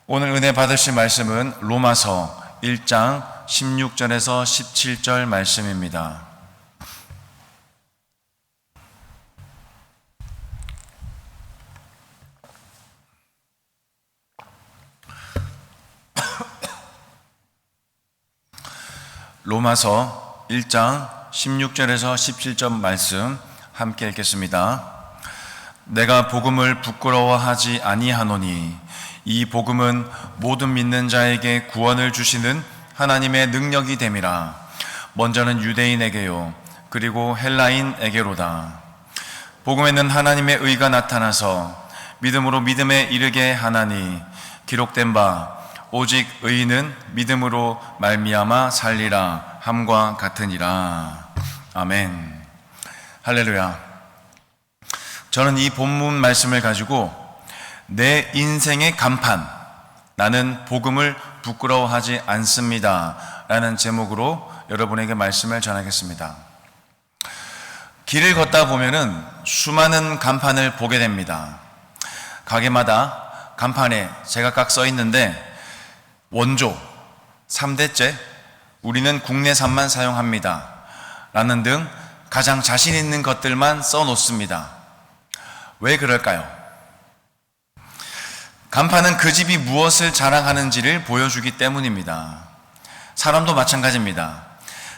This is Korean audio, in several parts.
오늘 은혜 받으실 말씀은 로마서 1장 16절에서 17절 말씀입니다. 로마서 1장 16절에서 17절 말씀 함께 읽겠습니다. 내가 복음을 부끄러워하지 아니하노니 이 복음은 모든 믿는 자에게 구원을 주시는 하나님의 능력이 됨이라. 먼저는 유대인에게요 그리고 헬라인에게로다. 복음에는 하나님의 의가 나타나서 믿음으로 믿음에 이르게 하나니 기록된 바 오직 의인은 믿음으로 말미암아 살리라 함과 같으니라. 아멘. 할렐루야. 저는 이 본문 말씀을 가지고 내 인생의 간판, 나는 복음을 부끄러워하지 않습니다 라는 제목으로 여러분에게 말씀을 전하겠습니다. 길을 걷다 보면은 수많은 간판을 보게 됩니다. 가게마다 간판에 제각각 써 있는데 원조, 3대째, 우리는 국내산만 사용합니다 라는 등 가장 자신 있는 것들만 써 놓습니다. 왜 그럴까요? 간판은 그 집이 무엇을 자랑하는지를 보여주기 때문입니다. 사람도 마찬가지입니다.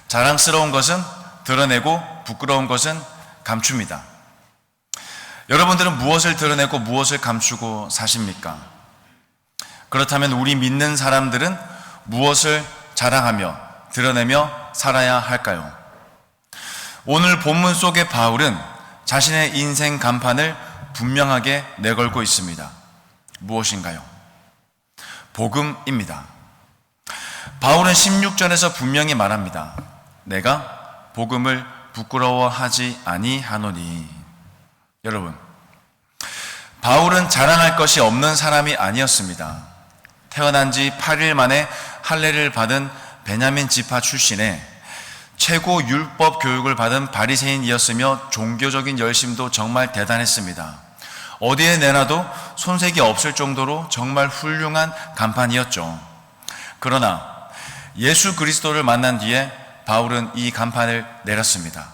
자랑스러운 것은 드러내고 부끄러운 것은 감춥니다. 여러분들은 무엇을 드러내고 무엇을 감추고 사십니까? 그렇다면 우리 믿는 사람들은 무엇을 자랑하며 드러내며 살아야 할까요? 오늘 본문 속의 바울은 자신의 인생 간판을 분명하게 내걸고 있습니다. 무엇인가요? 복음입니다. 바울은 16절에서 분명히 말합니다. 내가 복음을 부끄러워하지 아니하노니. 여러분, 바울은 자랑할 것이 없는 사람이 아니었습니다. 태어난 지 8일 만에 할례를 받은 베냐민 지파 출신의 최고 율법 교육을 받은 바리새인이었으며 종교적인 열심도 정말 대단했습니다. 어디에 내놔도 손색이 없을 정도로 정말 훌륭한 간판이었죠. 그러나 예수 그리스도를 만난 뒤에 바울은 이 간판을 내렸습니다.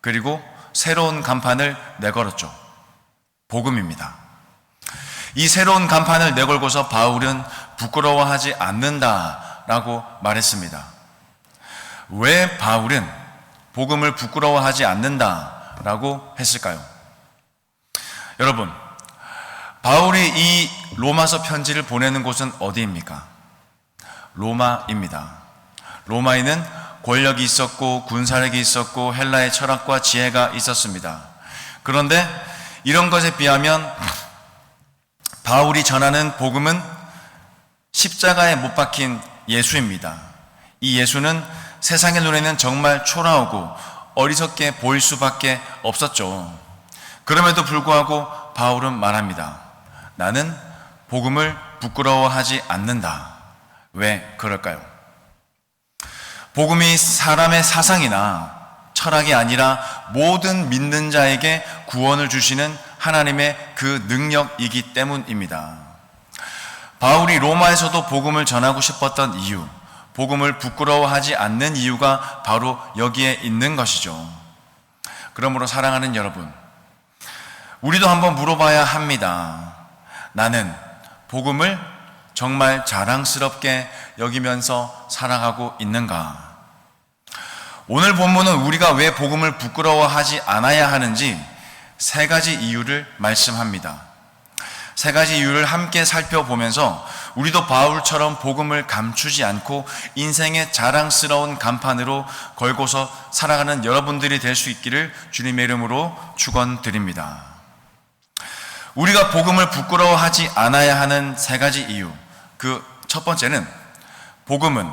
그리고 새로운 간판을 내걸었죠. 복음입니다. 이 새로운 간판을 내걸고서 바울은 부끄러워하지 않는다라고 말했습니다. 왜 바울은 복음을 부끄러워하지 않는다라고 했을까요? 여러분, 바울이 이 로마서 편지를 보내는 곳은 어디입니까? 로마입니다. 로마에는 권력이 있었고 군사력이 있었고 헬라의 철학과 지혜가 있었습니다. 그런데 이런 것에 비하면 바울이 전하는 복음은 십자가에 못 박힌 예수입니다. 이 예수는 세상의 눈에는 정말 초라하고 어리석게 보일 수밖에 없었죠. 그럼에도 불구하고 바울은 말합니다. 나는 복음을 부끄러워하지 않는다. 왜 그럴까요? 복음이 사람의 사상이나 철학이 아니라 모든 믿는 자에게 구원을 주시는 하나님의 그 능력이기 때문입니다. 바울이 로마에서도 복음을 전하고 싶었던 이유, 복음을 부끄러워하지 않는 이유가 바로 여기에 있는 것이죠. 그러므로 사랑하는 여러분, 우리도 한번 물어봐야 합니다. 나는 복음을 정말 자랑스럽게 여기면서 살아가고 있는가? 오늘 본문은 우리가 왜 복음을 부끄러워하지 않아야 하는지 세 가지 이유를 말씀합니다. 세 가지 이유를 함께 살펴보면서 우리도 바울처럼 복음을 감추지 않고 인생의 자랑스러운 간판으로 걸고서 살아가는 여러분들이 될 수 있기를 주님의 이름으로 축원드립니다. 우리가 복음을 부끄러워하지 않아야 하는 세 가지 이유, 그 첫 번째는 복음은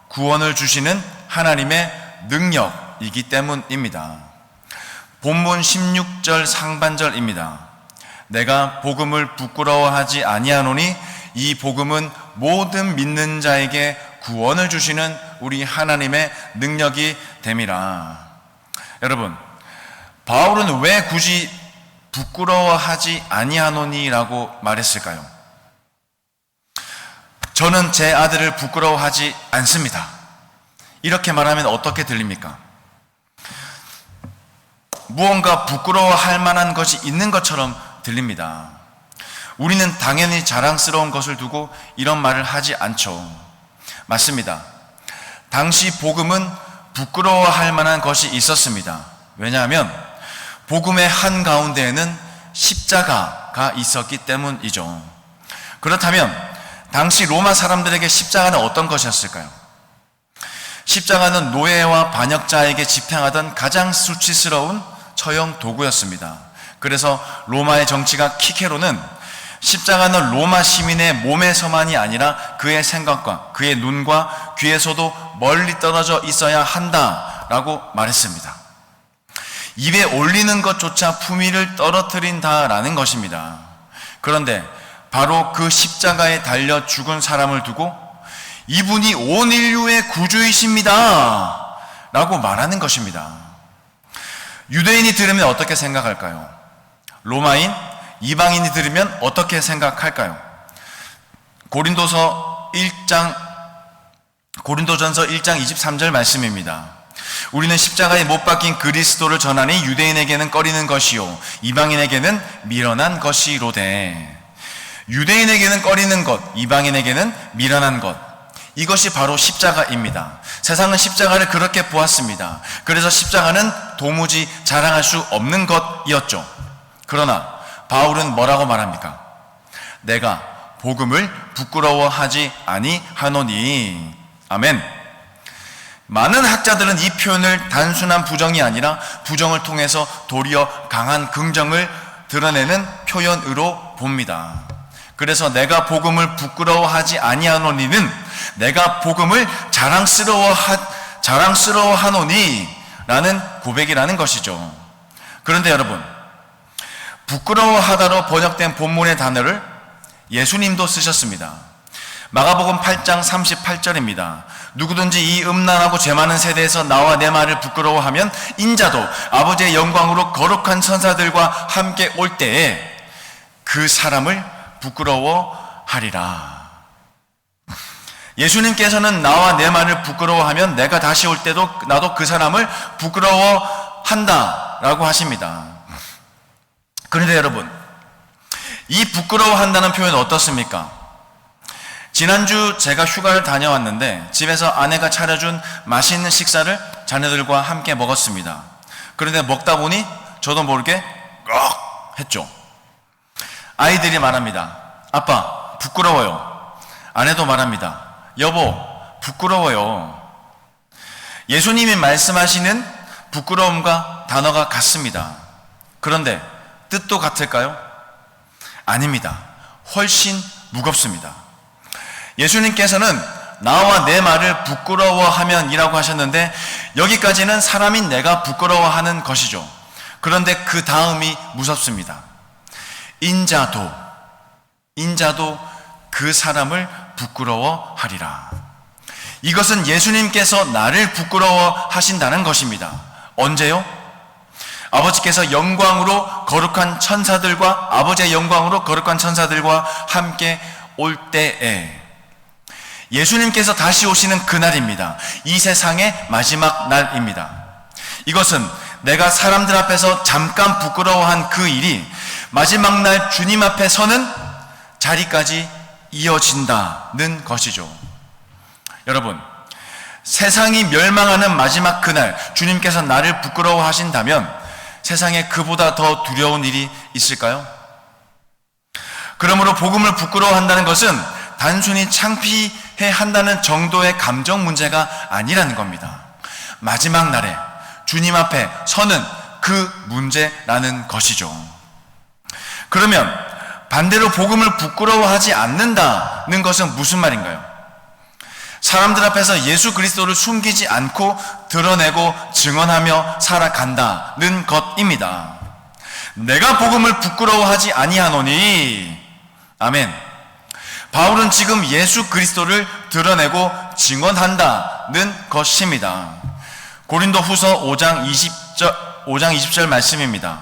구원을 주시는 하나님의 능력이기 때문입니다. 본문 16절 상반절입니다. 내가 복음을 부끄러워하지 아니하노니 이 복음은 모든 믿는 자에게 구원을 주시는 우리 하나님의 능력이 됨이라. 여러분, 바울은 왜 굳이 부끄러워하지 아니하노니라고 말했을까요? 저는 제 아들을 부끄러워하지 않습니다. 이렇게 말하면 어떻게 들립니까? 무언가 부끄러워할 만한 것이 있는 것처럼 들립니다. 우리는 당연히 자랑스러운 것을 두고 이런 말을 하지 않죠. 맞습니다. 당시 복음은 부끄러워할 만한 것이 있었습니다. 왜냐하면 복음의 한가운데에는 십자가가 있었기 때문이죠. 그렇다면 당시 로마 사람들에게 십자가는 어떤 것이었을까요? 십자가는 노예와 반역자에게 집행하던 가장 수치스러운 처형 도구였습니다. 그래서 로마의 정치가 키케로는 십자가는 로마 시민의 몸에서만이 아니라 그의 생각과 그의 눈과 귀에서도 멀리 떨어져 있어야 한다라고 말했습니다. 입에 올리는 것조차 품위를 떨어뜨린다라는 것입니다. 그런데 바로 그 십자가에 달려 죽은 사람을 두고 이분이 온 인류의 구주이십니다 라고 말하는 것입니다. 유대인이 들으면 어떻게 생각할까요? 로마인, 이방인이 들으면 어떻게 생각할까요? 고린도전서 1장 23절 말씀입니다. 우리는 십자가에 못 박힌 그리스도를 전하니 유대인에게는 꺼리는 것이요 이방인에게는 미련한 것이로되. 유대인에게는 꺼리는 것, 이방인에게는 미련한 것, 이것이 바로 십자가입니다. 세상은 십자가를 그렇게 보았습니다. 그래서 십자가는 도무지 자랑할 수 없는 것이었죠. 그러나 바울은 뭐라고 말합니까? 내가 복음을 부끄러워하지 아니하노니. 아멘. 많은 학자들은 이 표현을 단순한 부정이 아니라 부정을 통해서 도리어 강한 긍정을 드러내는 표현으로 봅니다. 그래서 내가 복음을 부끄러워하지 아니하노니는 내가 복음을 자랑스러워하노니 라는 고백이라는 것이죠. 그런데 여러분, 부끄러워하다로 번역된 본문의 단어를 예수님도 쓰셨습니다. 마가복음 8장 38절입니다. 누구든지 이 음란하고 죄 많은 세대에서 나와 내 말을 부끄러워하면 인자도 아버지의 영광으로 거룩한 천사들과 함께 올 때에 그 사람을 부끄러워하리라. 예수님께서는 나와 내 말을 부끄러워하면 내가 다시 올 때도 나도 그 사람을 부끄러워한다 라고 하십니다. 그런데 여러분, 이 부끄러워한다는 표현은 어떻습니까? 지난주 제가 휴가를 다녀왔는데 집에서 아내가 차려준 맛있는 식사를 자녀들과 함께 먹었습니다. 그런데 먹다 보니 저도 모르게 꺽 했죠. 아이들이 말합니다. 아빠, 부끄러워요. 아내도 말합니다. 여보, 부끄러워요. 예수님이 말씀하시는 부끄러움과 단어가 같습니다. 그런데 뜻도 같을까요? 아닙니다. 훨씬 무겁습니다. 예수님께서는 나와 내 말을 부끄러워하면 이라고 하셨는데 여기까지는 사람인 내가 부끄러워하는 것이죠. 그런데 그 다음이 무섭습니다. 인자도 그 사람을 부끄러워하리라. 이것은 예수님께서 나를 부끄러워하신다는 것입니다. 언제요? 아버지께서 영광으로 거룩한 천사들과 아버지의 영광으로 거룩한 천사들과 함께 올 때에 예수님께서 다시 오시는 그날입니다. 이 세상의 마지막 날입니다. 이것은 내가 사람들 앞에서 잠깐 부끄러워한 그 일이 마지막 날 주님 앞에 서는 자리까지 이어진다는 것이죠. 여러분, 세상이 멸망하는 마지막 그날 주님께서 나를 부끄러워하신다면 세상에 그보다 더 두려운 일이 있을까요? 그러므로 복음을 부끄러워한다는 것은 단순히 창피해 한다는 정도의 감정 문제가 아니라는 겁니다. 마지막 날에 주님 앞에 서는 그 문제라는 것이죠. 그러면 반대로 복음을 부끄러워하지 않는다는 것은 무슨 말인가요? 사람들 앞에서 예수 그리스도를 숨기지 않고 드러내고 증언하며 살아간다는 것입니다. 내가 복음을 부끄러워하지 아니하노니. 아멘. 바울은 지금 예수 그리스도를 드러내고 증언한다는 것입니다. 고린도 후서 5장 20절 말씀입니다.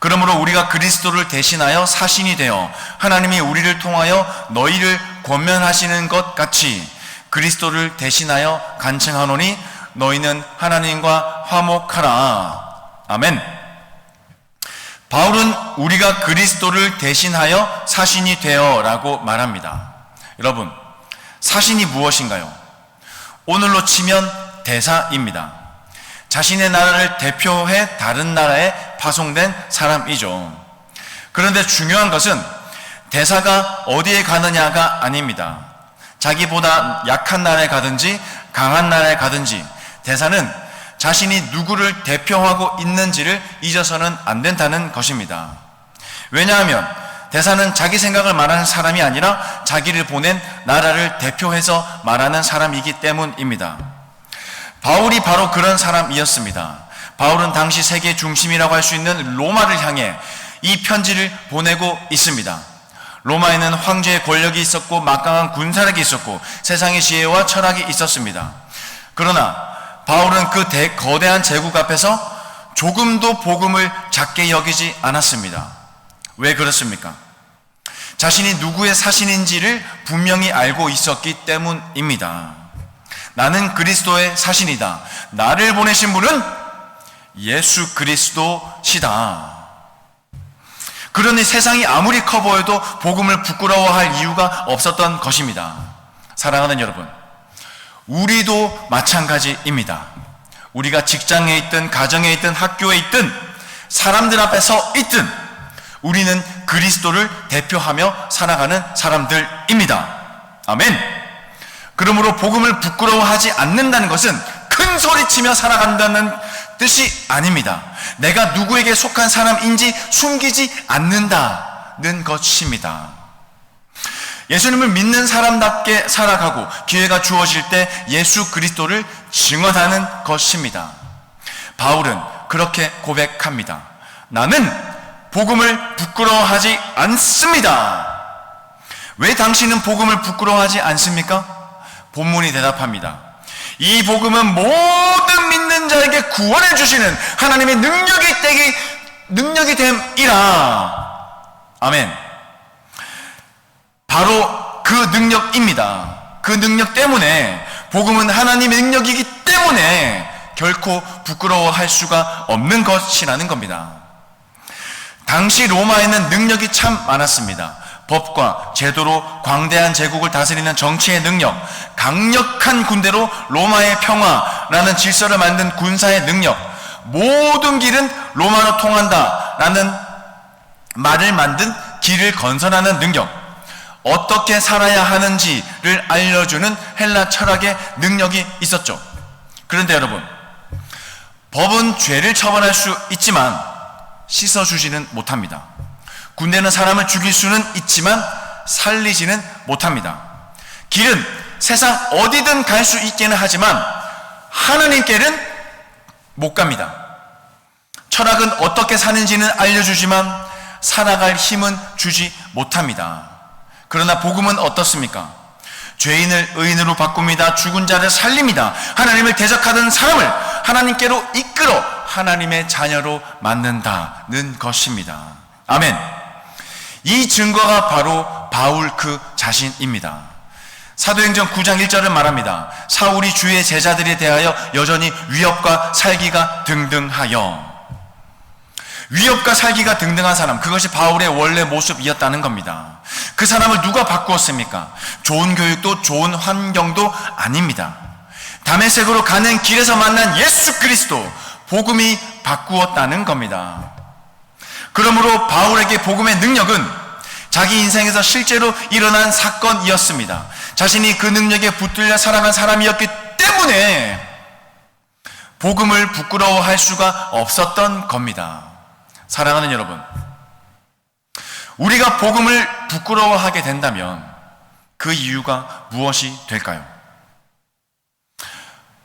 그러므로 우리가 그리스도를 대신하여 사신이 되어 하나님이 우리를 통하여 너희를 권면하시는 것 같이 그리스도를 대신하여 간청하노니 너희는 하나님과 화목하라. 아멘. 바울은 우리가 그리스도를 대신하여 사신이 되어 라고 말합니다. 여러분, 사신이 무엇인가요? 오늘로 치면 대사입니다. 자신의 나라를 대표해 다른 나라에 파송된 사람이죠. 그런데 중요한 것은 대사가 어디에 가느냐가 아닙니다. 자기보다 약한 나라에 가든지 강한 나라에 가든지 대사는 자신이 누구를 대표하고 있는지를 잊어서는 안 된다는 것입니다. 왜냐하면 대사는 자기 생각을 말하는 사람이 아니라 자기를 보낸 나라를 대표해서 말하는 사람이기 때문입니다. 바울이 바로 그런 사람이었습니다. 바울은 당시 세계 중심이라고 할 수 있는 로마를 향해 이 편지를 보내고 있습니다. 로마에는 황제의 권력이 있었고 막강한 군사력이 있었고 세상의 지혜와 철학이 있었습니다. 그러나 바울은 그 거대한 제국 앞에서 조금도 복음을 작게 여기지 않았습니다. 왜 그렇습니까? 자신이 누구의 사신인지를 분명히 알고 있었기 때문입니다. 나는 그리스도의 사신이다. 나를 보내신 분은 예수 그리스도시다. 그러니 세상이 아무리 커 보여도 복음을 부끄러워할 이유가 없었던 것입니다. 사랑하는 여러분, 우리도 마찬가지입니다. 우리가 직장에 있든 가정에 있든 학교에 있든 사람들 앞에 서 있든 우리는 그리스도를 대표하며 살아가는 사람들입니다. 아멘. 그러므로 복음을 부끄러워하지 않는다는 것은 큰 소리치며 살아간다는 뜻이 아닙니다. 내가 누구에게 속한 사람인지 숨기지 않는다는 것입니다. 예수님을 믿는 사람답게 살아가고 기회가 주어질 때 예수 그리스도를 증언하는 것입니다. 바울은 그렇게 고백합니다. 나는 복음을 부끄러워하지 않습니다. 왜 당신은 복음을 부끄러워하지 않습니까? 본문이 대답합니다. 이 복음은 모든 믿는 자에게 구원해 주시는 하나님의 능력이 됨이라. 아멘. 바로 그 능력입니다. 그 능력 때문에 복음은 하나님의 능력이기 때문에 결코 부끄러워할 수가 없는 것이라는 겁니다. 당시 로마에는 능력이 참 많았습니다. 법과 제도로 광대한 제국을 다스리는 정치의 능력, 강력한 군대로 로마의 평화라는 질서를 만든 군사의 능력, 모든 길은 로마로 통한다라는 말을 만든 길을 건설하는 능력, 어떻게 살아야 하는지를 알려주는 헬라 철학의 능력이 있었죠. 그런데 여러분, 법은 죄를 처벌할 수 있지만 씻어주지는 못합니다. 군대는 사람을 죽일 수는 있지만 살리지는 못합니다. 길은 세상 어디든 갈 수 있기는 하지만 하나님께는 못 갑니다. 철학은 어떻게 사는지는 알려주지만 살아갈 힘은 주지 못합니다. 그러나 복음은 어떻습니까? 죄인을 의인으로 바꿉니다. 죽은 자를 살립니다. 하나님을 대적하던 사람을 하나님께로 이끌어 하나님의 자녀로 만든다는 것입니다. 아멘. 이 증거가 바로 바울 그 자신입니다. 사도행전 9장 1절을 말합니다. 사울이 주의 제자들에 대하여 여전히 위협과 살기가 등등하여. 위협과 살기가 등등한 사람, 그것이 바울의 원래 모습이었다는 겁니다. 그 사람을 누가 바꾸었습니까? 좋은 교육도 좋은 환경도 아닙니다. 다메섹으로 가는 길에서 만난 예수 그리스도, 복음이 바꾸었다는 겁니다. 그러므로 바울에게 복음의 능력은 자기 인생에서 실제로 일어난 사건이었습니다. 자신이 그 능력에 붙들려 살아간 사람이었기 때문에 복음을 부끄러워할 수가 없었던 겁니다. 사랑하는 여러분, 우리가 복음을 부끄러워하게 된다면 그 이유가 무엇이 될까요?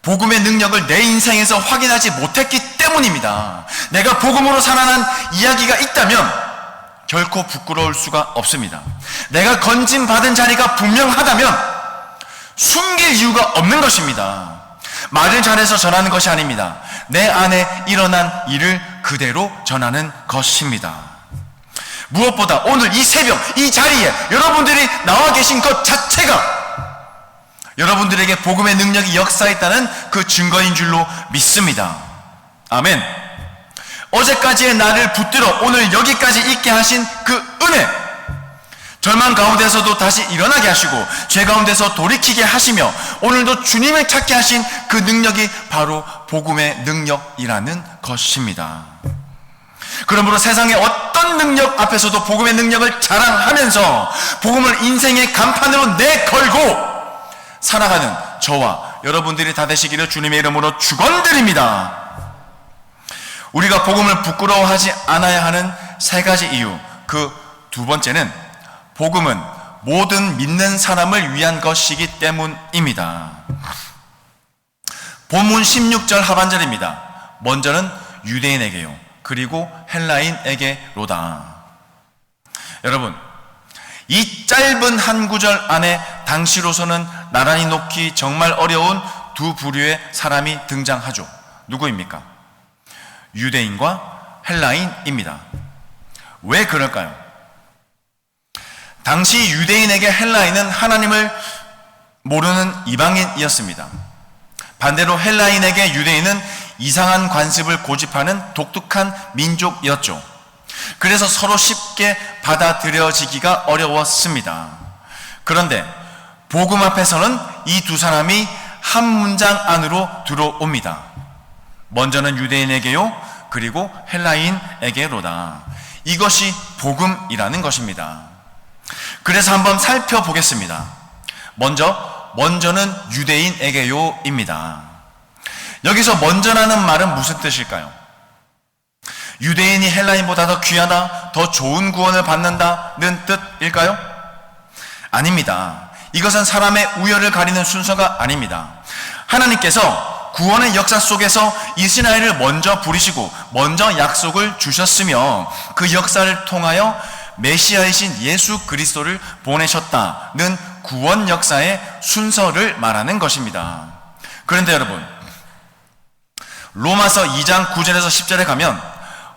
복음의 능력을 내 인생에서 확인하지 못했기 때문입니다. 내가 복음으로 살아난 이야기가 있다면 결코 부끄러울 수가 없습니다. 내가 건진받은 자리가 분명하다면 숨길 이유가 없는 것입니다. 말을 잘해서 전하는 것이 아닙니다. 내 안에 일어난 일을 그대로 전하는 것입니다. 무엇보다 오늘 이 새벽 이 자리에 여러분들이 나와 계신 것 자체가 여러분들에게 복음의 능력이 역사했다는 그 증거인 줄로 믿습니다. 아멘. 어제까지의 나를 붙들어 오늘 여기까지 있게 하신 그 은혜, 절망 가운데서도 다시 일어나게 하시고 죄 가운데서 돌이키게 하시며 오늘도 주님을 찾게 하신 그 능력이 바로 복음의 능력이라는 것입니다. 그러므로 세상의 어떤 능력 앞에서도 복음의 능력을 자랑하면서 복음을 인생의 간판으로 내걸고 살아가는 저와 여러분들이 다 되시기를 주님의 이름으로 축원드립니다. 우리가 복음을 부끄러워하지 않아야 하는 세 가지 이유, 그 두 번째는 복음은 모든 믿는 사람을 위한 것이기 때문입니다. 본문 16절 하반절입니다. 먼저는 유대인에게요, 그리고 헬라인에게로다. 여러분, 이 짧은 한 구절 안에 당시로서는 나란히 놓기 정말 어려운 두 부류의 사람이 등장하죠. 누구입니까? 유대인과 헬라인입니다. 왜 그럴까요? 당시 유대인에게 헬라인은 하나님을 모르는 이방인이었습니다. 반대로 헬라인에게 유대인은 이상한 관습을 고집하는 독특한 민족이었죠. 그래서 서로 쉽게 받아들여지기가 어려웠습니다. 그런데 복음 앞에서는 이 두 사람이 한 문장 안으로 들어옵니다. 먼저는 유대인에게요, 그리고 헬라인에게로다. 이것이 복음이라는 것입니다. 그래서 한번 살펴보겠습니다. 먼저는 유대인에게요입니다. 여기서 먼저라는 말은 무슨 뜻일까요? 유대인이 헬라인보다 더 귀하다, 더 좋은 구원을 받는다는 뜻일까요? 아닙니다. 이것은 사람의 우열을 가리는 순서가 아닙니다. 하나님께서 구원의 역사 속에서 이스라엘을 먼저 부르시고 먼저 약속을 주셨으며 그 역사를 통하여 메시아이신 예수 그리스도를 보내셨다는 구원 역사의 순서를 말하는 것입니다. 그런데 여러분, 로마서 2장 9절에서 10절에 가면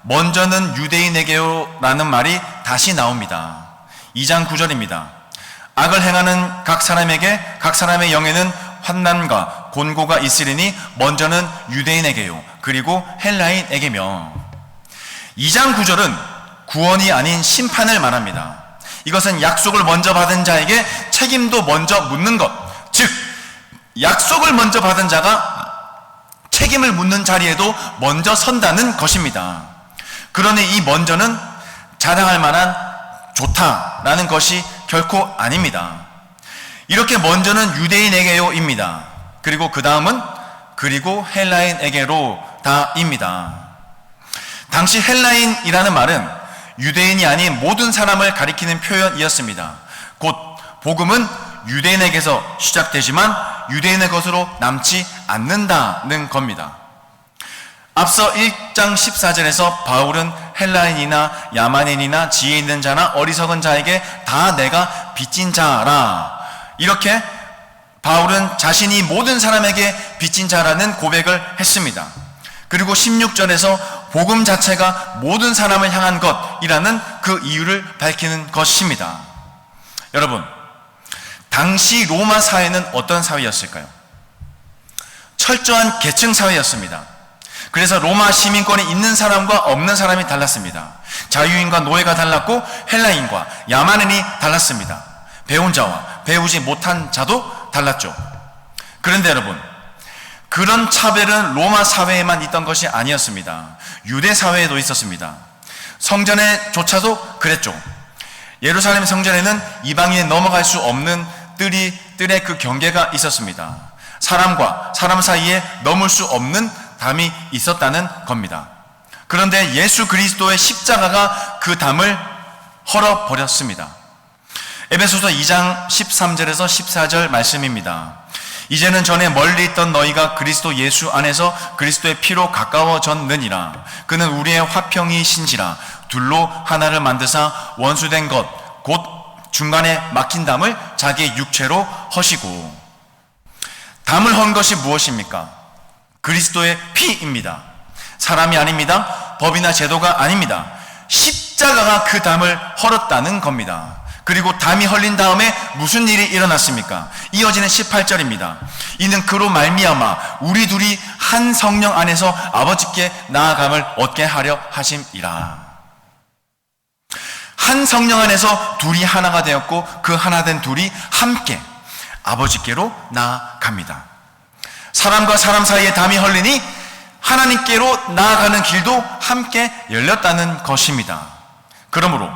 먼저는 유대인에게요라는 말이 다시 나옵니다. 2장 9절입니다. 악을 행하는 각 사람에게 각 사람의 영에는 환난과 곤고가 있으리니 먼저는 유대인에게요, 그리고 헬라인에게며. 2장 9절은 구원이 아닌 심판을 말합니다. 이것은 약속을 먼저 받은 자에게 책임도 먼저 묻는 것, 즉 약속을 먼저 받은 자가 책임을 묻는 자리에도 먼저 선다는 것입니다. 그러니 이 먼저는 자랑할 만한 좋다라는 것이 결코 아닙니다. 이렇게 먼저는 유대인에게요입니다. 그리고 그 다음은 그리고 헬라인에게로다입니다. 당시 헬라인이라는 말은 유대인이 아닌 모든 사람을 가리키는 표현이었습니다. 곧 복음은 유대인에게서 시작되지만 유대인의 것으로 남지 않는다는 겁니다. 앞서 1장 14절에서 바울은 헬라인이나 야만인이나 지혜 있는 자나 어리석은 자에게 다 내가 빚진 자라, 이렇게 바울은 자신이 모든 사람에게 빚진 자라는 고백을 했습니다. 그리고 16절에서 복음 자체가 모든 사람을 향한 것이라는 그 이유를 밝히는 것입니다. 여러분, 당시 로마 사회는 어떤 사회였을까요? 철저한 계층 사회였습니다. 그래서 로마 시민권이 있는 사람과 없는 사람이 달랐습니다. 자유인과 노예가 달랐고 헬라인과 야만인이 달랐습니다. 배운 자와 배우지 못한 자도 달랐죠. 그런데 여러분, 그런 차별은 로마 사회에만 있던 것이 아니었습니다. 유대 사회에도 있었습니다. 성전에조차도 그랬죠. 예루살렘 성전에는 이방인이 넘어갈 수 없는 뜰의 그 경계가 있었습니다. 사람과 사람 사이에 넘을 수 없는 담이 있었다는 겁니다. 그런데 예수 그리스도의 십자가가 그 담을 헐어버렸습니다. 에베소서 2장 13절에서 14절 말씀입니다. 이제는 전에 멀리 있던 너희가 그리스도 예수 안에서 그리스도의 피로 가까워졌느니라. 그는 우리의 화평이신지라. 둘로 하나를 만드사 원수된 것 곧 중간에 막힌 담을 자기의 육체로 허시고. 담을 헌 것이 무엇입니까? 그리스도의 피입니다. 사람이 아닙니다. 법이나 제도가 아닙니다. 십자가가 그 담을 헐었다는 겁니다. 그리고 담이 헐린 다음에 무슨 일이 일어났습니까? 이어지는 18절입니다. 이는 그로 말미암아 우리 둘이 한 성령 안에서 아버지께 나아감을 얻게 하려 하심이라. 한 성령 안에서 둘이 하나가 되었고 그 하나 된 둘이 함께 아버지께로 나아갑니다. 사람과 사람 사이에 담이 헐리니 하나님께로 나아가는 길도 함께 열렸다는 것입니다. 그러므로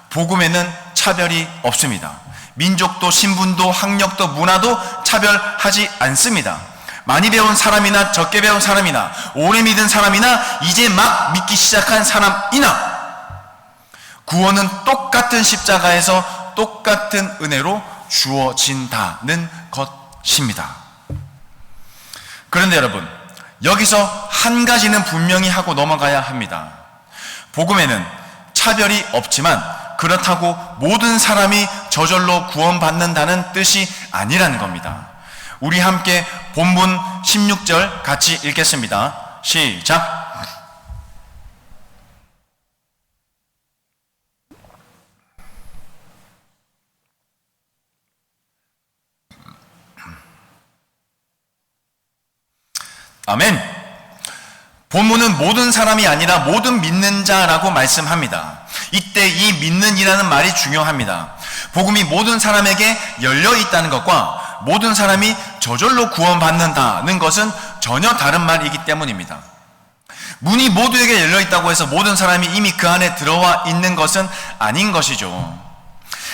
복음에는 차별이 없습니다. 민족도 신분도 학력도 문화도 차별하지 않습니다. 많이 배운 사람이나 적게 배운 사람이나 오래 믿은 사람이나 이제 막 믿기 시작한 사람이나 구원은 똑같은 십자가에서 똑같은 은혜로 주어진다는 것입니다. 그런데 여러분, 여기서 한 가지는 분명히 하고 넘어가야 합니다. 복음에는 차별이 없지만 그렇다고 모든 사람이 저절로 구원받는다는 뜻이 아니라는 겁니다. 우리 함께 본문 16절 같이 읽겠습니다. 시작. 아멘. 본문은 모든 사람이 아니라 모든 믿는 자라고 말씀합니다. 이때 이 믿는이라는 말이 중요합니다. 복음이 모든 사람에게 열려 있다는 것과 모든 사람이 저절로 구원받는다는 것은 전혀 다른 말이기 때문입니다. 문이 모두에게 열려 있다고 해서 모든 사람이 이미 그 안에 들어와 있는 것은 아닌 것이죠.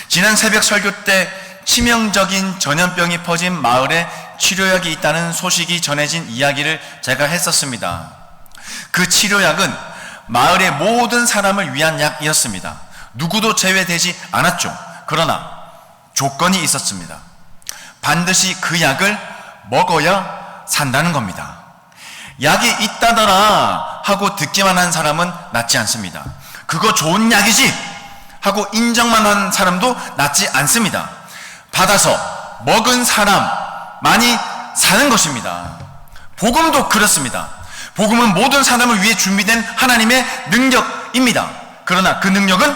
지난 새벽 설교 때 치명적인 전염병이 퍼진 마을에 치료약이 있다는 소식이 전해진 이야기를 제가 했었습니다. 그 치료약은 마을의 모든 사람을 위한 약이었습니다. 누구도 제외되지 않았죠. 그러나 조건이 있었습니다. 반드시 그 약을 먹어야 산다는 겁니다. 약이 있다더라 하고 듣기만 한 사람은 낫지 않습니다. 그거 좋은 약이지 하고 인정만 한 사람도 낫지 않습니다. 받아서 먹은 사람만이 사는 것입니다. 복음도 그렇습니다. 복음은 모든 사람을 위해 준비된 하나님의 능력입니다. 그러나 그 능력은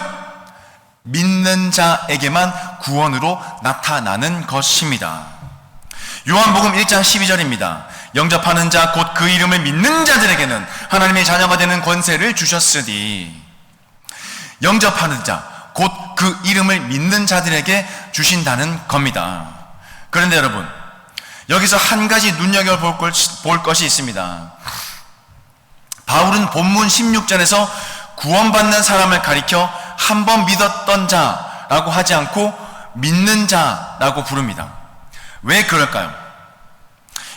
믿는 자에게만 구원으로 나타나는 것입니다. 요한복음 1장 12절입니다. 영접하는 자 곧 그 이름을 믿는 자들에게는 하나님의 자녀가 되는 권세를 주셨으니, 영접하는 자 곧 그 이름을 믿는 자들에게 주신다는 겁니다. 그런데 여러분, 여기서 한 가지 눈여겨볼 것이 있습니다. 바울은 본문 16절에서 구원받는 사람을 가리켜 한 번 믿었던 자라고 하지 않고 믿는 자라고 부릅니다. 왜 그럴까요?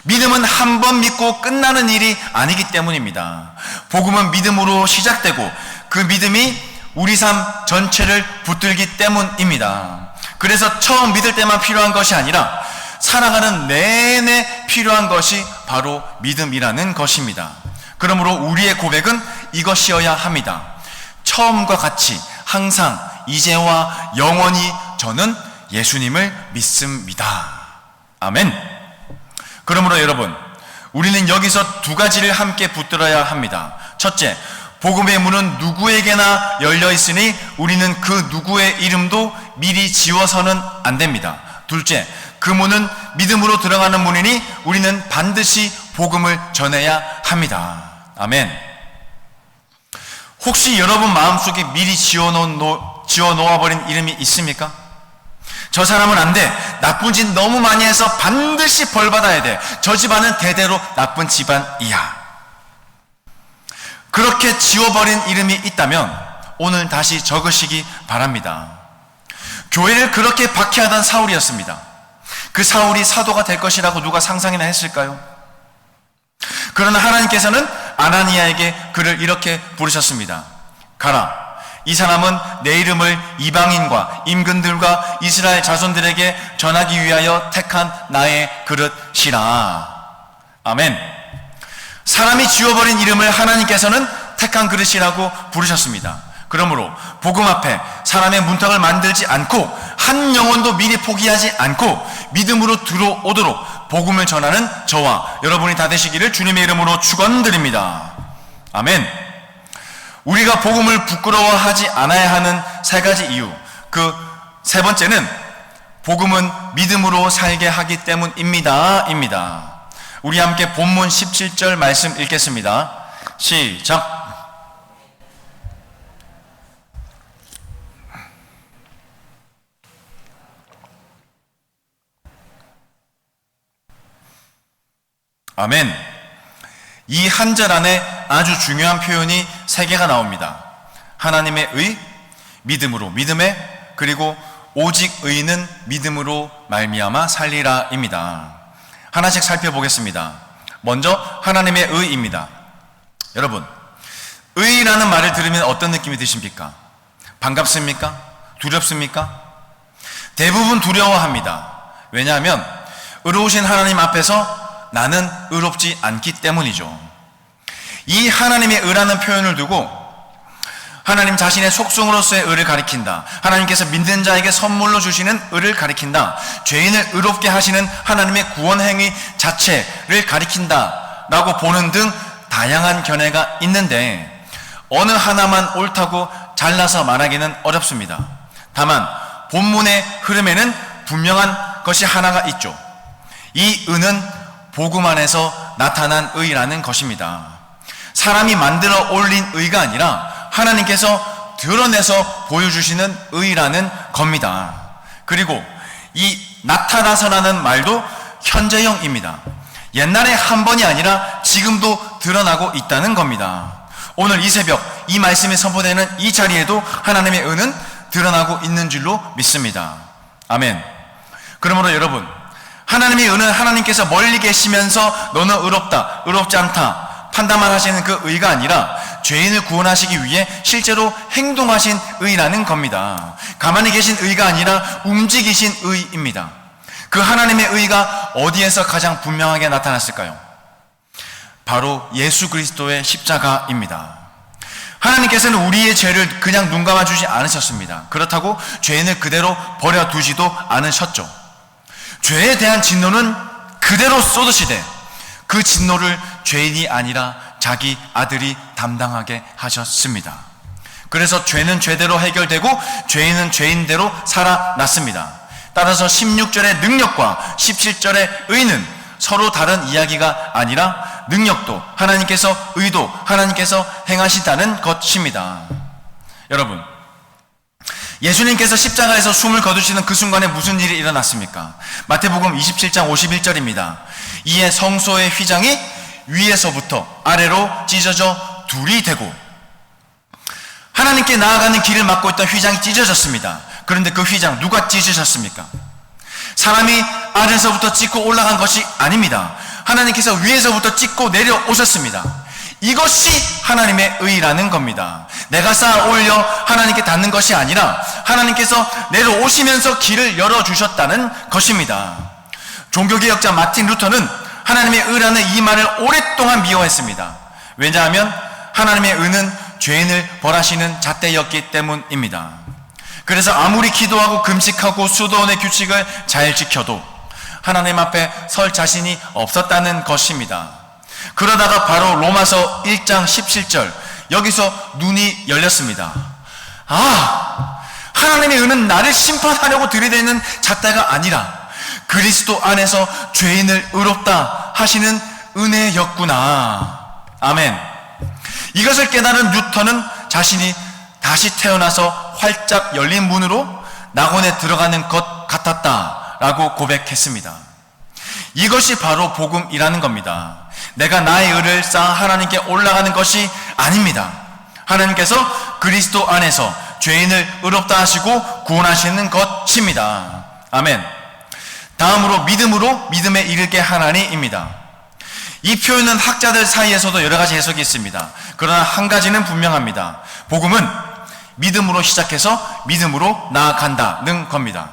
믿음은 한 번 믿고 끝나는 일이 아니기 때문입니다. 복음은 믿음으로 시작되고 그 믿음이 우리 삶 전체를 붙들기 때문입니다. 그래서 처음 믿을 때만 필요한 것이 아니라 살아가는 내내 필요한 것이 바로 믿음이라는 것입니다. 그러므로 우리의 고백은 이것이어야 합니다. 처음과 같이 항상 이제와 영원히 저는 예수님을 믿습니다. 아멘. 그러므로 여러분, 우리는 여기서 두 가지를 함께 붙들어야 합니다. 첫째, 복음의 문은 누구에게나 열려 있으니 우리는 그 누구의 이름도 미리 지워서는 안 됩니다. 둘째, 그 문은 믿음으로 들어가는 문이니 우리는 반드시 복음을 전해야 합니다. 아멘. 혹시 여러분 마음속에 미리 지워놓아버린 이름이 있습니까? 저 사람은 안 돼. 나쁜 짓 너무 많이 해서 반드시 벌 받아야 돼. 저 집안은 대대로 나쁜 집안이야. 그렇게 지워버린 이름이 있다면 오늘 다시 적으시기 바랍니다. 교회를 그렇게 박해하던 사울이었습니다. 그 사울이 사도가 될 것이라고 누가 상상이나 했을까요? 그러나 하나님께서는 아나니아에게 그를 이렇게 부르셨습니다. 가라. 이 사람은 내 이름을 이방인과 임금들과 이스라엘 자손들에게 전하기 위하여 택한 나의 그릇이라. 아멘. 사람이 지워버린 이름을 하나님께서는 택한 그릇이라고 부르셨습니다. 그러므로 복음 앞에 사람의 문턱을 만들지 않고 한 영혼도 미리 포기하지 않고 믿음으로 들어오도록 복음을 전하는 저와 여러분이 다 되시기를 주님의 이름으로 축원드립니다. 아멘. 우리가 복음을 부끄러워하지 않아야 하는 세 가지 이유. 그 세 번째는 복음은 믿음으로 살게 하기 때문입니다. 우리 함께 본문 17절 말씀 읽겠습니다. 시작. 아멘. 이 한 절 안에 아주 중요한 표현이 세 개가 나옵니다. 하나님의 의, 믿음으로, 믿음에, 그리고 오직 의는 믿음으로 말미암아 살리라입니다. 하나씩 살펴보겠습니다. 먼저 하나님의 의입니다. 여러분, 의라는 말을 들으면 어떤 느낌이 드십니까? 반갑습니까? 두렵습니까? 대부분 두려워합니다. 왜냐하면 의로우신 하나님 앞에서 나는 의롭지 않기 때문이죠. 이 하나님의 의라는 표현을 두고 하나님 자신의 속성으로서의 의를 가리킨다. 하나님께서 믿는 자에게 선물로 주시는 의를 가리킨다. 죄인을 의롭게 하시는 하나님의 구원 행위 자체를 가리킨다 라고 보는 등 다양한 견해가 있는데 어느 하나만 옳다고 잘라서 말하기는 어렵습니다. 다만 본문의 흐름에는 분명한 것이 하나가 있죠. 이 의는 복음 안에서 나타난 의라는 것입니다. 사람이 만들어 올린 의가 아니라 하나님께서 드러내서 보여주시는 의라는 겁니다. 그리고 이 나타나서라는 말도 현재형입니다. 옛날에 한 번이 아니라 지금도 드러나고 있다는 겁니다. 오늘 이 새벽 이 말씀이 선포되는 이 자리에도 하나님의 의는 드러나고 있는 줄로 믿습니다. 아멘. 그러므로 여러분, 하나님의 의는 하나님께서 멀리 계시면서 너는 의롭다, 의롭지 않다 판단만 하시는 그 의가 아니라 죄인을 구원하시기 위해 실제로 행동하신 의라는 겁니다. 가만히 계신 의가 아니라 움직이신 의입니다. 그 하나님의 의가 어디에서 가장 분명하게 나타났을까요? 바로 예수 그리스도의 십자가입니다. 하나님께서는 우리의 죄를 그냥 눈 감아주지 않으셨습니다. 그렇다고 죄인을 그대로 버려두지도 않으셨죠. 죄에 대한 진노는 그대로 쏟으시되 그 진노를 죄인이 아니라 자기 아들이 담당하게 하셨습니다. 그래서 죄는 죄대로 해결되고 죄인은 죄인대로 살아났습니다. 따라서 16절의 능력과 17절의 의는 서로 다른 이야기가 아니라 능력도 하나님께서, 의도 하나님께서 행하시다는 것입니다. 여러분, 예수님께서 십자가에서 숨을 거두시는 그 순간에 무슨 일이 일어났습니까? 마태복음 27장 51절입니다. 이에 성소의 휘장이 위에서부터 아래로 찢어져 둘이 되고, 하나님께 나아가는 길을 막고 있던 휘장이 찢어졌습니다. 그런데 그 휘장 누가 찢으셨습니까? 사람이 아래서부터 찢고 올라간 것이 아닙니다. 하나님께서 위에서부터 찢고 내려오셨습니다. 이것이 하나님의 의라는 겁니다. 내가 쌓아 올려 하나님께 닿는 것이 아니라 하나님께서 내려오시면서 길을 열어주셨다는 것입니다. 종교개혁자 마틴 루터는 하나님의 의라는 이 말을 오랫동안 미워했습니다. 왜냐하면 하나님의 의는 죄인을 벌하시는 잣대였기 때문입니다. 그래서 아무리 기도하고 금식하고 수도원의 규칙을 잘 지켜도 하나님 앞에 설 자신이 없었다는 것입니다. 그러다가 바로 로마서 1장 17절, 여기서 눈이 열렸습니다. 하나님의 의는 나를 심판하려고 들이대는 잣대가 아니라 그리스도 안에서 죄인을 의롭다 하시는 은혜였구나. 아멘. 이것을 깨달은 뉴턴은 자신이 다시 태어나서 활짝 열린 문으로 낙원에 들어가는 것 같았다라고 고백했습니다. 이것이 바로 복음이라는 겁니다. 내가 나의 의를 쌓아 하나님께 올라가는 것이 아닙니다. 하나님께서 그리스도 안에서 죄인을 의롭다 하시고 구원하시는 것입니다. 아멘. 다음으로 믿음으로 믿음에 이르게 하나니입니다. 이 표현은 학자들 사이에서도 여러 가지 해석이 있습니다. 그러나 한 가지는 분명합니다. 복음은 믿음으로 시작해서 믿음으로 나아간다는 겁니다.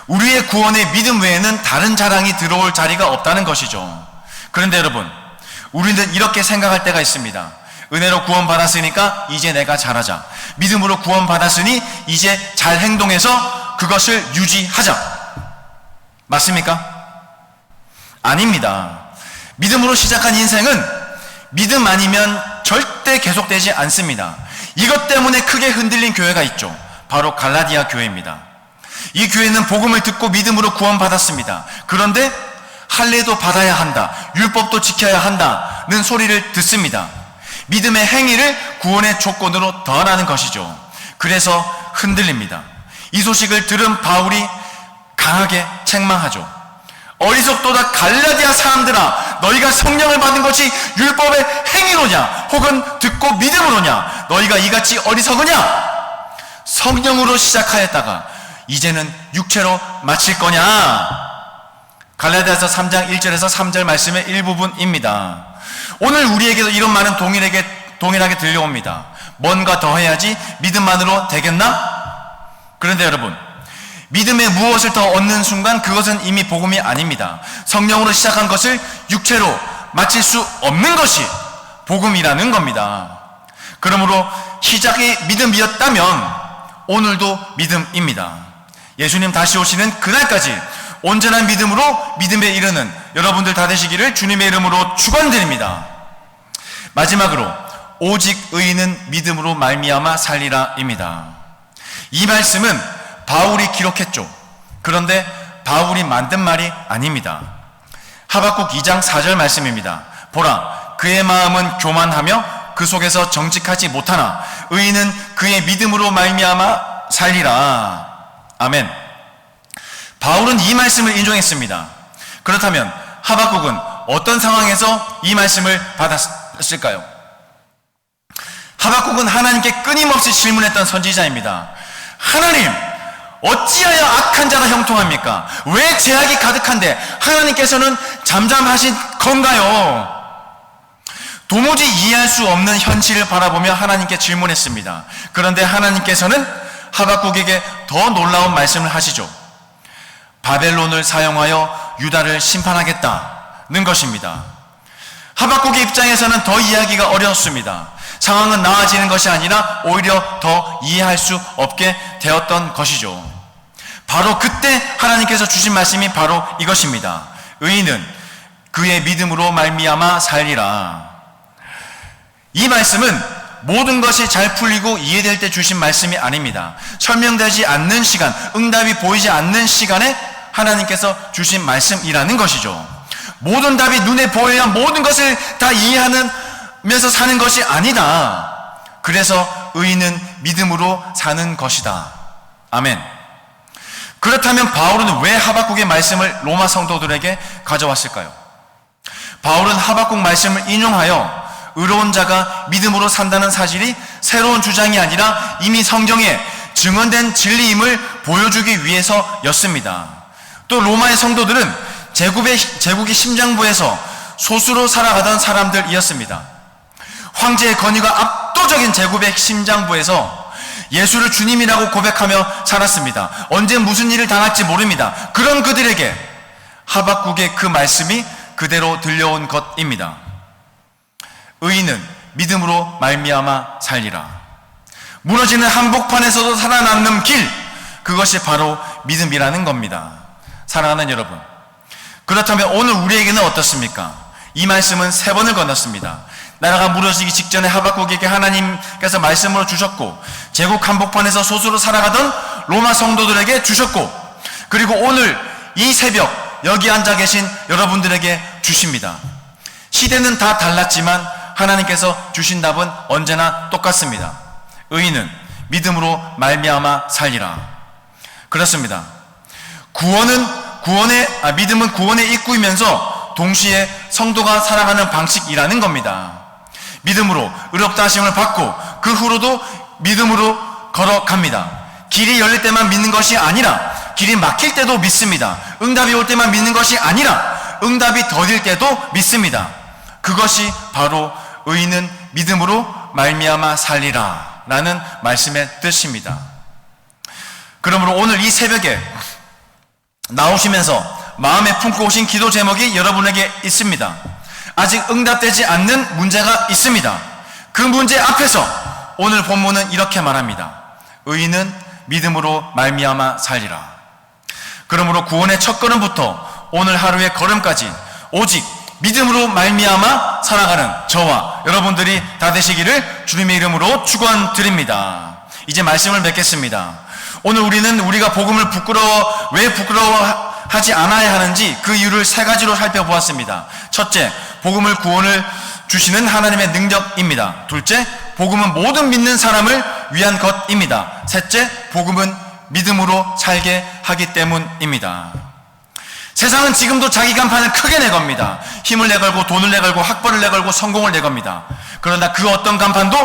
우리의 구원에 믿음 외에는 다른 자랑이 들어올 자리가 없다는 것이죠. 그런데 여러분, 우리는 이렇게 생각할 때가 있습니다. 은혜로 구원받았으니까 이제 내가 잘하자. 믿음으로 구원받았으니 이제 잘 행동해서 그것을 유지하자. 맞습니까? 아닙니다. 믿음으로 시작한 인생은 믿음 아니면 절대 계속되지 않습니다. 이것 때문에 크게 흔들린 교회가 있죠. 바로 갈라디아 교회입니다. 이 교회는 복음을 듣고 믿음으로 구원받았습니다. 그런데 할례도 받아야 한다, 율법도 지켜야 한다는 소리를 듣습니다. 믿음의 행위를 구원의 조건으로 더하는 것이죠. 그래서 흔들립니다. 이 소식을 들은 바울이 강하게 책망하죠. 어리석도다 갈라디아 사람들아, 너희가 성령을 받은 것이 율법의 행위로냐 혹은 듣고 믿음으로냐? 너희가 이같이 어리석으냐? 성령으로 시작하였다가 이제는 육체로 마칠 거냐? 갈라디아서 3장 1절에서 3절 말씀의 일부분입니다. 오늘 우리에게도 이런 말은 동일하게 들려옵니다. 뭔가 더 해야지 믿음만으로 되겠나? 그런데 여러분, 믿음의 무엇을 더 얻는 순간 그것은 이미 복음이 아닙니다. 성령으로 시작한 것을 육체로 마칠 수 없는 것이 복음이라는 겁니다. 그러므로 시작이 믿음이었다면 오늘도 믿음입니다. 예수님 다시 오시는 그날까지 온전한 믿음으로 믿음에 이르는 여러분들 다 되시기를 주님의 이름으로 축원드립니다. 마지막으로 오직 의인은 믿음으로 말미암아 살리라입니다. 이 말씀은 바울이 기록했죠. 그런데 바울이 만든 말이 아닙니다. 하박국 2장 4절 말씀입니다. 보라, 그의 마음은 교만하며 그 속에서 정직하지 못하나 의인은 그의 믿음으로 말미암아 살리라. 아멘. 바울은 이 말씀을 인용했습니다. 그렇다면 하박국은 어떤 상황에서 이 말씀을 받았을까요? 하박국은 하나님께 끊임없이 질문했던 선지자입니다. 하나님, 어찌하여 악한 자가 형통합니까? 왜 죄악이 가득한데 하나님께서는 잠잠하신 건가요? 도무지 이해할 수 없는 현실을 바라보며 하나님께 질문했습니다. 그런데 하나님께서는 하박국에게 더 놀라운 말씀을 하시죠. 바벨론을 사용하여 유다를 심판하겠다는 것입니다. 하박국의 입장에서는 더 이해하기가 어려웠습니다. 상황은 나아지는 것이 아니라 오히려 더 이해할 수 없게 되었던 것이죠. 바로 그때 하나님께서 주신 말씀이 바로 이것입니다. 의인은 그의 믿음으로 말미암아 살리라. 이 말씀은 모든 것이 잘 풀리고 이해될 때 주신 말씀이 아닙니다. 설명되지 않는 시간, 응답이 보이지 않는 시간에 하나님께서 주신 말씀이라는 것이죠. 모든 답이 눈에 보여야 모든 것을 다 이해하면서 사는 것이 아니다. 그래서 의인은 믿음으로 사는 것이다. 아멘. 그렇다면 바울은 왜 하박국의 말씀을 로마 성도들에게 가져왔을까요? 바울은 하박국 말씀을 인용하여 의로운 자가 믿음으로 산다는 사실이 새로운 주장이 아니라 이미 성경에 증언된 진리임을 보여주기 위해서였습니다. 또 로마의 성도들은 제국의 심장부에서 소수로 살아가던 사람들이었습니다. 황제의 권위가 압도적인 제국의 심장부에서 예수를 주님이라고 고백하며 살았습니다. 언제 무슨 일을 당할지 모릅니다. 그런 그들에게 하박국의 그 말씀이 그대로 들려온 것입니다. 의인은 믿음으로 말미암아 살리라. 무너지는 한복판에서도 살아남는 길, 그것이 바로 믿음이라는 겁니다. 사랑하는 여러분, 그렇다면 오늘 우리에게는 어떻습니까? 이 말씀은 3번을 건넜습니다. 나라가 무너지기 직전에 하박국에게 하나님께서 말씀으로 주셨고, 제국 한복판에서 소수로 살아가던 로마 성도들에게 주셨고, 그리고 오늘 이 새벽 여기 앉아 계신 여러분들에게 주십니다. 시대는 다 달랐지만 하나님께서 주신 답은 언제나 똑같습니다. 의인은 믿음으로 말미암아 살리라. 그렇습니다. 믿음은 구원의 입구이면서 동시에 성도가 살아가는 방식이라는 겁니다. 믿음으로 의롭다 하심을 받고 그 후로도 믿음으로 걸어갑니다. 길이 열릴 때만 믿는 것이 아니라 길이 막힐 때도 믿습니다. 응답이 올 때만 믿는 것이 아니라 응답이 더딜 때도 믿습니다. 그것이 바로 의인은 믿음으로 말미암아 살리라 라는 말씀의 뜻입니다. 그러므로 오늘 이 새벽에 나오시면서 마음에 품고 오신 기도 제목이 여러분에게 있습니다. 아직 응답되지 않는 문제가 있습니다. 그 문제 앞에서 오늘 본문은 이렇게 말합니다. 의인은 믿음으로 말미암아 살리라. 그러므로 구원의 첫 걸음부터 오늘 하루의 걸음까지 오직 믿음으로 말미암아 살아가는 저와 여러분들이 다 되시기를 주님의 이름으로 축원드립니다. 이제 말씀을 맺겠습니다. 오늘 우리는 우리가 복음을 왜 부끄러워하지 않아야 하는지 그 이유를 세 가지로 살펴보았습니다. 첫째, 복음을 구원을 주시는 하나님의 능력입니다. 둘째, 복음은 모든 믿는 사람을 위한 것입니다. 셋째, 복음은 믿음으로 살게 하기 때문입니다. 세상은 지금도 자기 간판을 크게 내겁니다. 힘을 내걸고 돈을 내걸고 학벌을 내걸고 성공을 내겁니다. 그러나 그 어떤 간판도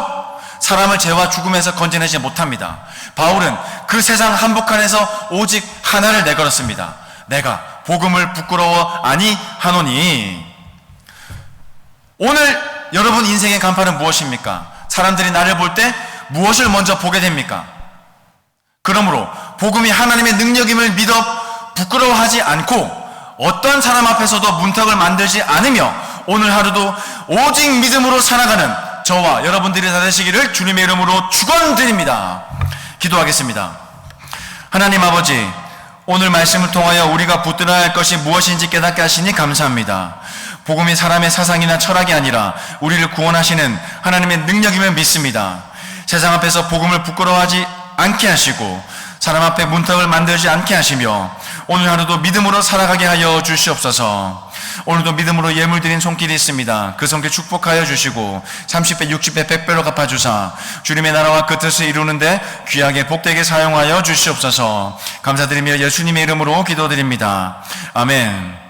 사람을 죄와 죽음에서 건져내지 못합니다. 바울은 그 세상 한복판에서 오직 하나를 내걸었습니다. 내가 복음을 부끄러워 아니하노니. 오늘 여러분 인생의 간판은 무엇입니까? 사람들이 나를 볼 때 무엇을 먼저 보게 됩니까? 그러므로 복음이 하나님의 능력임을 믿어 부끄러워하지 않고 어떤 사람 앞에서도 문턱을 만들지 않으며 오늘 하루도 오직 믿음으로 살아가는 저와 여러분들이 다 되시기를 주님의 이름으로 축원드립니다. 기도하겠습니다. 하나님 아버지, 오늘 말씀을 통하여 우리가 붙들어야 할 것이 무엇인지 깨닫게 하시니 감사합니다. 복음이 사람의 사상이나 철학이 아니라 우리를 구원하시는 하나님의 능력임을 믿습니다. 세상 앞에서 복음을 부끄러워하지 않게 하시고 사람 앞에 문턱을 만들지 않게 하시며 오늘 하루도 믿음으로 살아가게 하여 주시옵소서. 오늘도 믿음으로 예물 드린 손길이 있습니다. 그 손길 축복하여 주시고 30배, 60배, 100배로 갚아주사 주님의 나라와 그 뜻을 이루는데 귀하게 복되게 사용하여 주시옵소서. 감사드리며 예수님의 이름으로 기도드립니다. 아멘.